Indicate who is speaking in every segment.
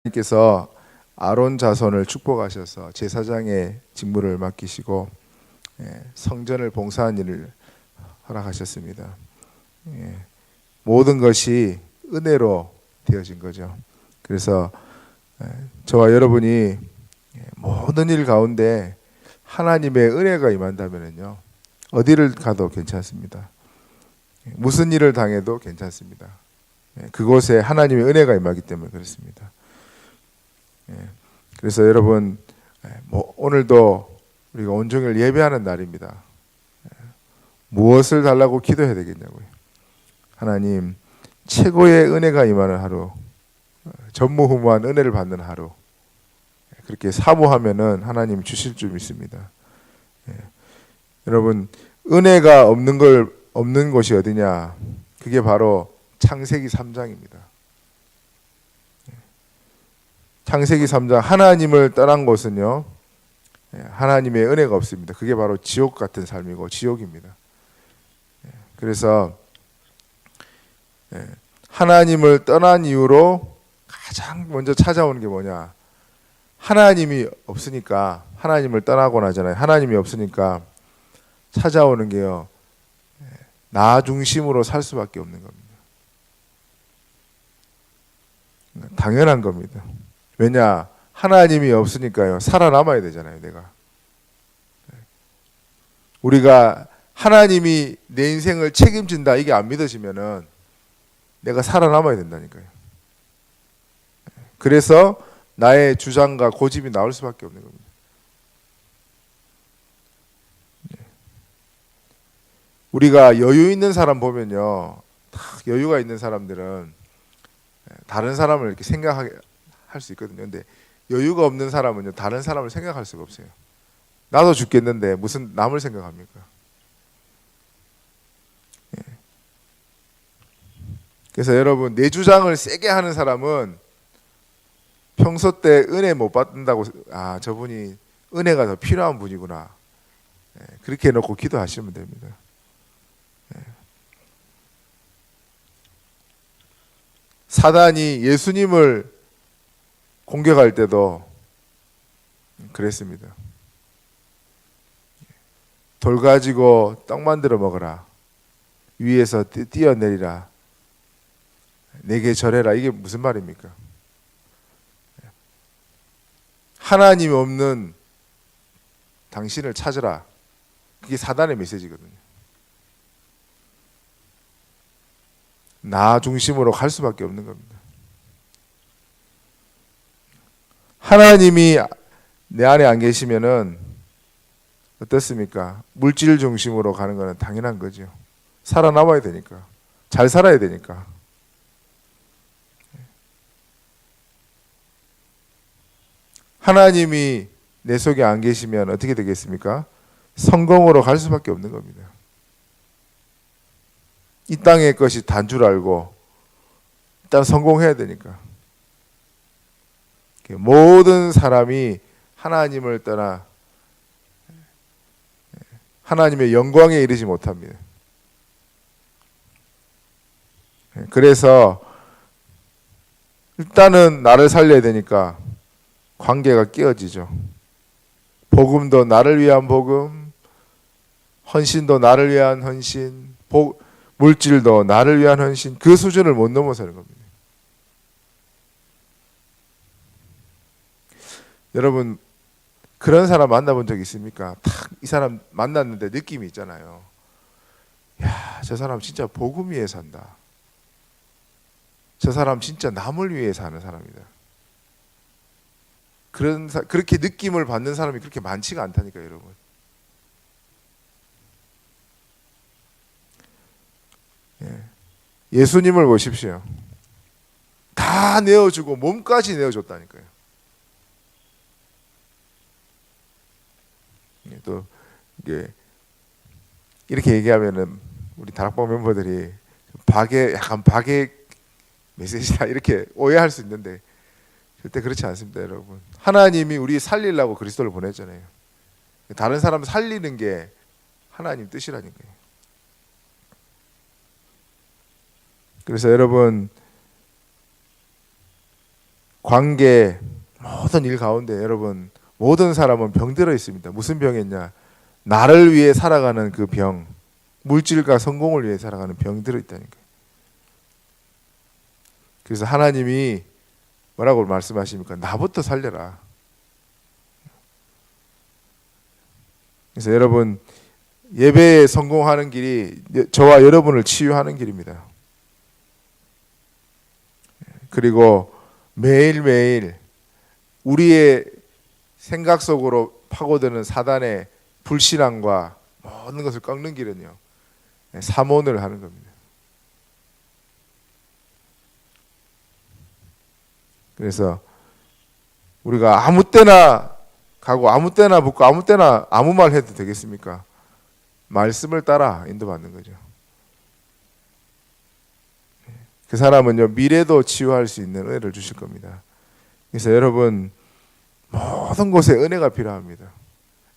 Speaker 1: 하나님께서 아론 자손을 축복하셔서 제사장의 직무를 맡기시고 성전을 봉사한 일을 허락하셨습니다. 모든 것이 은혜로 되어진 거죠. 그래서 저와 여러분이 모든 일 가운데 하나님의 은혜가 임한다면요, 어디를 가도 괜찮습니다. 무슨 일을 당해도 괜찮습니다. 그곳에 하나님의 은혜가 임하기 때문에 그렇습니다. 그래서 여러분, 오늘도 우리가 온종일 예배하는 날입니다. 무엇을 달라고 기도해야 되겠냐고요. 하나님, 최고의 은혜가 임하는 하루, 전무후무한 은혜를 받는 하루, 그렇게 사모하면은 하나님 주실 줄 믿습니다. 여러분, 은혜가 없는 곳이 어디냐? 그게 바로 창세기 3장입니다. 창세기 3장, 하나님을 떠난 곳은요, 하나님의 은혜가 없습니다. 그게 바로 지옥 같은 삶이고 지옥입니다. 그래서 하나님을 떠난 이후로 가장 먼저 찾아오는 게 뭐냐? 하나님이 없으니까, 하나님을 떠나고 나잖아요. 하나님이 없으니까 찾아오는 게요, 나 중심으로 살 수밖에 없는 겁니다. 당연한 겁니다. 왜냐? 하나님이 없으니까요, 살아남아야 되잖아요, 내가. 우리가 하나님이 내 인생을 책임진다, 이게 안 믿어지면은 내가 살아남아야 된다니까요. 그래서 나의 주장과 고집이 나올 수밖에 없는 겁니다. 우리가 여유 있는 사람 보면요, 딱 여유가 있는 사람들은 다른 사람을 이렇게 생각하게 할 수 있거든요. 근데 여유가 없는 사람은요, 다른 사람을 생각할 수가 없어요. 나도 죽겠는데 무슨 남을 생각합니까? 그래서 여러분, 내 주장을 세게 하는 사람은 평소 때 은혜 못 받는다고, 저분이 은혜가 더 필요한 분이구나, 그렇게 해놓고 기도하시면 됩니다. 사단이 예수님을 공격할 때도 그랬습니다. 돌 가지고 떡 만들어 먹어라, 위에서 뛰어내리라, 내게 절해라. 이게 무슨 말입니까? 하나님이 없는 당신을 찾으라. 그게 사단의 메시지거든요. 나 중심으로 갈 수밖에 없는 겁니다. 하나님이 내 안에 안 계시면은 어떻습니까? 물질 중심으로 가는 거는 당연한 거죠. 살아남아야 되니까. 잘 살아야 되니까. 하나님이 내 속에 안 계시면 어떻게 되겠습니까? 성공으로 갈 수밖에 없는 겁니다. 이 땅의 것이 단 줄 알고 일단 성공해야 되니까. 모든 사람이 하나님을 떠나 하나님의 영광에 이르지 못합니다. 그래서 일단은 나를 살려야 되니까 관계가 깨어지죠. 복음도 나를 위한 복음, 헌신도 나를 위한 헌신, 물질도 나를 위한 헌신, 그 수준을 못 넘어서는 겁니다. 여러분, 그런 사람 만나본 적 있습니까? 딱 이 사람 만났는데 느낌이 있잖아요. 야, 저 사람 진짜 복음 위에 산다. 저 사람 진짜 남을 위해 사는 사람이다. 그렇게 느낌을 받는 사람이 그렇게 많지가 않다니까요, 여러분. 예수님을 보십시오. 다 내어주고 몸까지 내어줬다니까요. 또 이게 이렇게 얘기하면은 우리 다락방 멤버들이 약간 박의 메시지다 이렇게 오해할 수 있는데 절대 그렇지 않습니다, 여러분. 하나님이 우리 살리려고 그리스도를 보냈잖아요. 다른 사람 살리는 게 하나님 뜻이라니까요. 그래서 여러분, 관계, 모든 일 가운데 여러분 모든 사람은 병들어 있습니다. 무슨 병이냐? 나를 위해 살아가는 그 병, 물질과 성공을 위해 살아가는 병들어 있다니까요. 그래서 하나님이 뭐라고 말씀하십니까? 나부터 살려라. 그래서 여러분 예배에 성공하는 길이 저와 여러분을 치유하는 길입니다. 그리고 매일매일 우리의 생각 속으로 파고드는 사단의 불신앙과 모든 것을 꺾는 길은요, 삼원을 하는 겁니다. 그래서 우리가 아무 때나 가고 아무 때나 붙고 아무 때나 아무 말 해도 되겠습니까? 말씀을 따라 인도받는 거죠. 그 사람은요, 미래도 치유할 수 있는 은혜를 주실 겁니다. 그래서 여러분 모든 곳에 은혜가 필요합니다.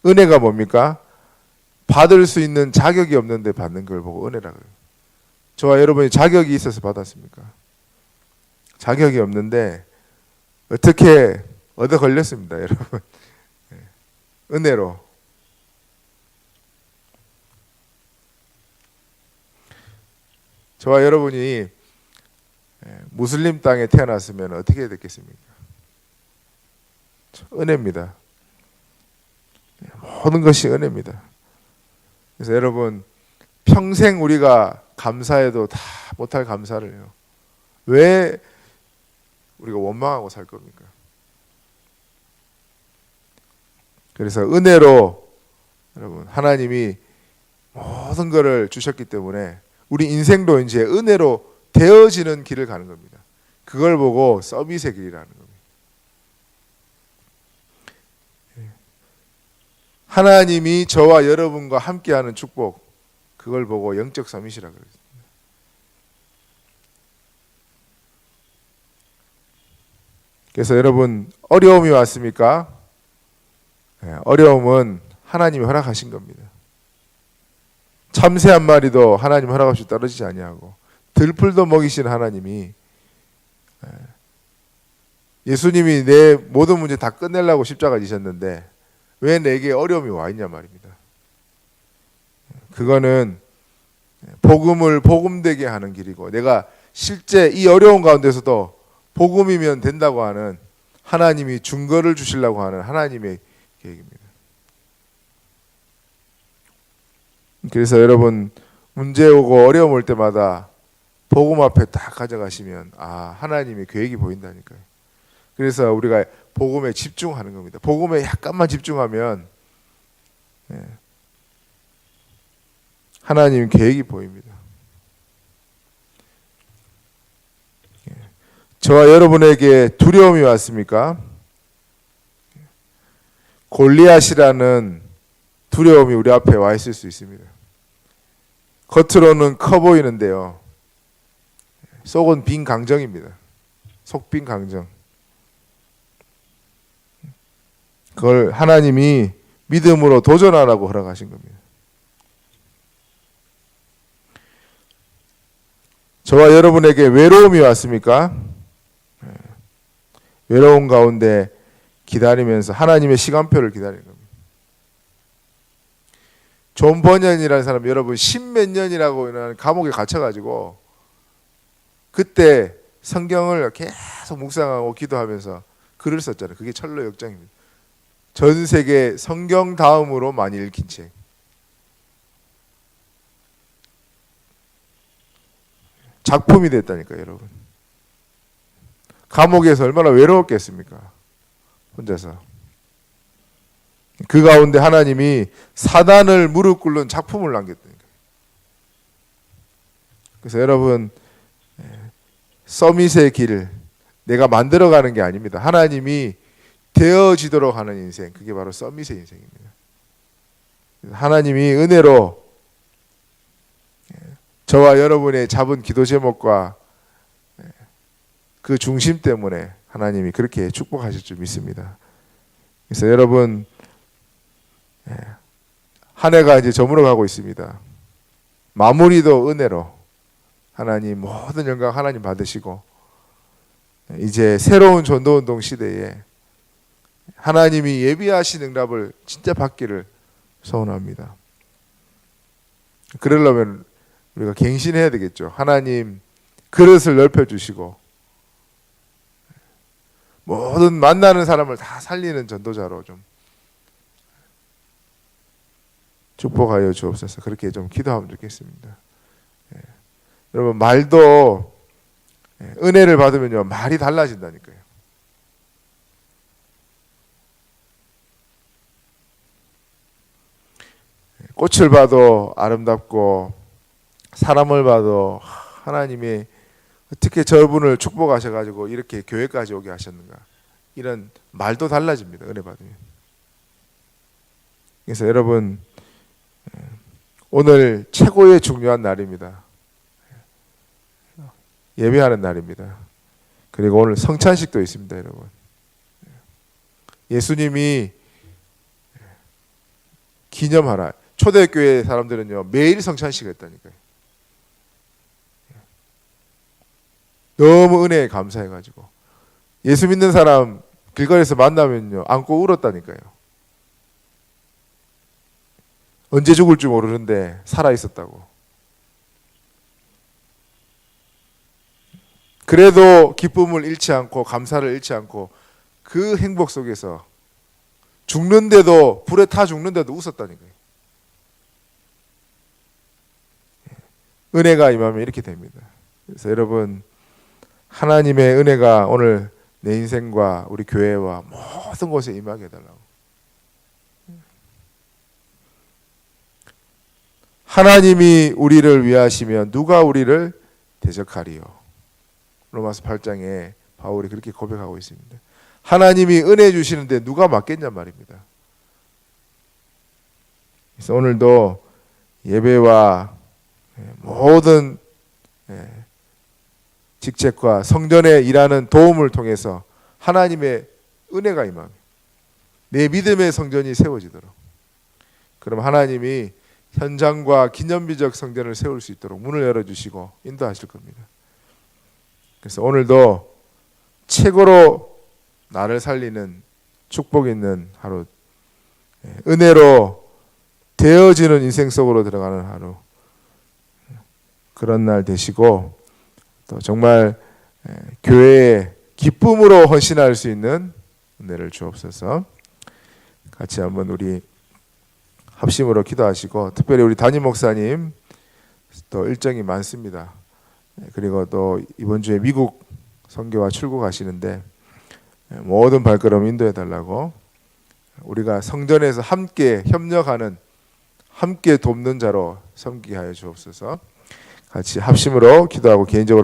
Speaker 1: 은혜가 뭡니까? 받을 수 있는 자격이 없는데 받는 걸 보고 은혜라고 해요. 저와 여러분이 자격이 있어서 받았습니까? 자격이 없는데 어떻게 얻어 걸렸습니다, 여러분. 은혜로. 저와 여러분이 무슬림 땅에 태어났으면 어떻게 됐겠습니까? 은혜입니다. 모든 것이 은혜입니다. 그래서 여러분 평생 우리가 감사해도 다 못할 감사를요, 왜 우리가 원망하고 살 겁니까? 그래서 은혜로 여러분 하나님이 모든 것을 주셨기 때문에 우리 인생도 이제 은혜로 되어지는 길을 가는 겁니다. 그걸 보고 서밋의 길이라는 겁니다. 하나님이 저와 여러분과 함께하는 축복, 그걸 보고 영적 서밋이라고 그랬습니다. 그래서 여러분 어려움이 왔습니까? 어려움은 하나님이 허락하신 겁니다. 참새 한 마리도 하나님 허락 없이 떨어지지 아니하고 들풀도 먹이신 하나님이, 예수님이 내 모든 문제 다 끝내려고 십자가 지셨는데 왜 내게 어려움이 와 있냐 말입니다. 그거는 복음을 복음되게 하는 길이고, 내가 실제 이 어려운 가운데서도 복음이면 된다고 하는 하나님이 증거를 주시려고 하는 하나님의 계획입니다. 그래서 여러분 문제 오고 어려움 올 때마다 복음 앞에 딱 가져가시면 하나님의 계획이 보인다니까요. 그래서 우리가 복음에 집중하는 겁니다. 복음에 약간만 집중하면 하나님 계획이 보입니다. 저와 여러분에게 두려움이 왔습니까? 골리앗이라는 두려움이 우리 앞에 와 있을 수 있습니다. 겉으로는 커 보이는데요, 속은 빈 강정입니다. 속빈 강정. 그걸 하나님이 믿음으로 도전하라고 허락하신 겁니다. 저와 여러분에게 외로움이 왔습니까? 외로움 가운데 기다리면서 하나님의 시간표를 기다리는 겁니다. 존 버년이라는 사람, 여러분 십몇 년이라고 감옥에 갇혀가지고 그때 성경을 계속 묵상하고 기도하면서 글을 썼잖아요. 그게 철로 역정입니다. 전 세계 성경 다음으로 많이 읽힌 책. 작품이 됐다니까요, 여러분. 감옥에서 얼마나 외로웠겠습니까? 혼자서. 그 가운데 하나님이 사단을 무릎 꿇는 작품을 남겼다니까요. 그래서 여러분 서밋의 길을 내가 만들어가는 게 아닙니다. 하나님이 되어지도록 하는 인생, 그게 바로 서밋의 인생입니다. 하나님이 은혜로 저와 여러분의 잡은 기도 제목과 그 중심 때문에 하나님이 그렇게 축복하실 줄 믿습니다. 그래서 여러분 한 해가 이제 저물어가고 있습니다. 마무리도 은혜로 하나님 모든 영광 하나님 받으시고, 이제 새로운 전도운동 시대에 하나님이 예비하신 응답을 진짜 받기를 소원합니다. 그러려면 우리가 갱신해야 되겠죠. 하나님 그릇을 넓혀주시고 모든 만나는 사람을 다 살리는 전도자로 좀 축복하여 주옵소서. 그렇게 좀 기도하면 좋겠습니다. 여러분 말도 은혜를 받으면요 말이 달라진다니까요. 꽃을 봐도 아름답고 사람을 봐도 하나님이 어떻게 저분을 축복하셔가지고 이렇게 교회까지 오게 하셨는가, 이런 말도 달라집니다. 은혜 받으면. 그래서 여러분 오늘 최고의 중요한 날입니다. 예배하는 날입니다. 그리고 오늘 성찬식도 있습니다. 여러분 예수님이 기념하라. 초대교회 사람들은요 매일 성찬식 했다니까요. 너무 은혜에 감사해가지고 예수 믿는 사람 길거리에서 만나면요 안고 울었다니까요. 언제 죽을 줄 모르는데 살아 있었다고. 그래도 기쁨을 잃지 않고 감사를 잃지 않고 그 행복 속에서 죽는데도, 불에 타 죽는데도 웃었다니까요. 은혜가 임하면 이렇게 됩니다. 그래서 여러분 하나님의 은혜가 오늘 내 인생과 우리 교회와 모든 곳에 임하게 해달라고. 하나님이 우리를 위하시면 누가 우리를 대적하리요. 로마서 8장에 바울이 그렇게 고백하고 있습니다. 하나님이 은혜 주시는데 누가 막겠냐 말입니다. 그래서 오늘도 예배와 모든 직책과 성전에 일하는 도움을 통해서 하나님의 은혜가 임하며 내 믿음의 성전이 세워지도록, 그럼 하나님이 현장과 기념비적 성전을 세울 수 있도록 문을 열어주시고 인도하실 겁니다. 그래서 오늘도 최고로 나를 살리는 축복 있는 하루, 은혜로 되어지는 인생 속으로 들어가는 하루, 그런 날 되시고 또 정말 교회에 기쁨으로 헌신할 수 있는 은혜를 주옵소서. 같이 한번 우리 합심으로 기도하시고, 특별히 우리 담임 목사님 또 일정이 많습니다. 그리고 또 이번 주에 미국 선교와 출국하시는데 모든 발걸음 인도해 달라고, 우리가 성전에서 함께 협력하는, 함께 돕는 자로 섬기게 하여 주옵소서. 같이 합심으로 기도하고 개인적으로